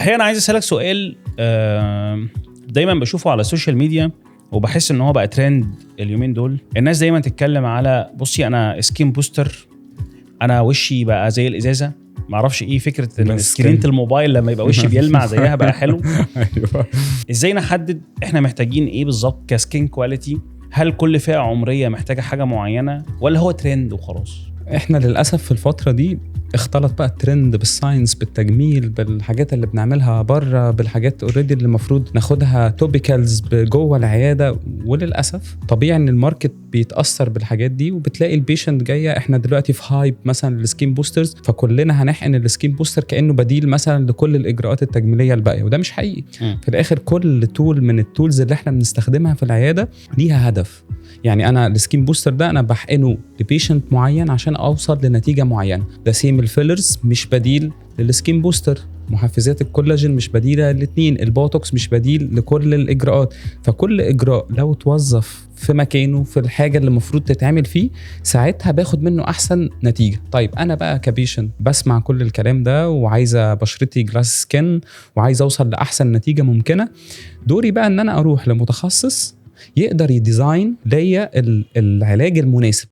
الحقيقه انا عايز اسالك سؤال دايما بشوفه على السوشيال ميديا وبحس ان هو بقى ترند اليومين دول. الناس دايما تتكلم على بصي انا سكين بوستر، انا وشي بقى زي الازازه، معرفش ايه فكره ان سكرينة الموبايل لما يبقى وشي بيلمع زيها بقى حلو. ايوه ازاي نحدد احنا محتاجين ايه بالظبط كسكين كواليتي؟ هل كل فئه عمريه محتاجه حاجه معينه ولا هو ترند وخلاص؟ احنا للاسف في الفتره دي اختلط بقى الترند بالساينس، بالتجميل، بالحاجات اللي بنعملها بره، بالحاجات اوريدي اللي المفروض ناخدها توبيكالز جوه العياده. وللاسف طبيعي ان الماركت بيتاثر بالحاجات دي، وبتلاقي البيشنت جايه احنا دلوقتي في هايب مثلا السكين بوسترز، فكلنا هنحقن السكين بوستر كانه بديل مثلا لكل الاجراءات التجميليه الباقيه، وده مش حقيقي. في الاخر كل تول من التولز اللي احنا بنستخدمها في العياده ليها هدف. يعني انا السكين بوستر ده انا بحقنه لبيشنت معين عشان اوصل لنتيجه معينه. ده سيم الفيلرز مش بديل للسكين بوستر، محفزات الكولاجين مش بديله للاثنين، البوتوكس مش بديل لكل الاجراءات. فكل اجراء لو توظف في مكانه في الحاجه اللي المفروض تتعمل فيه ساعتها باخد منه احسن نتيجه. طيب انا بقى كبيشنت بسمع كل الكلام ده وعايزه بشرتي جلاس سكين وعايزه اوصل لاحسن نتيجه ممكنه، دوري بقى ان انا اروح لمتخصص يقدر يديزاين ليا العلاج المناسب.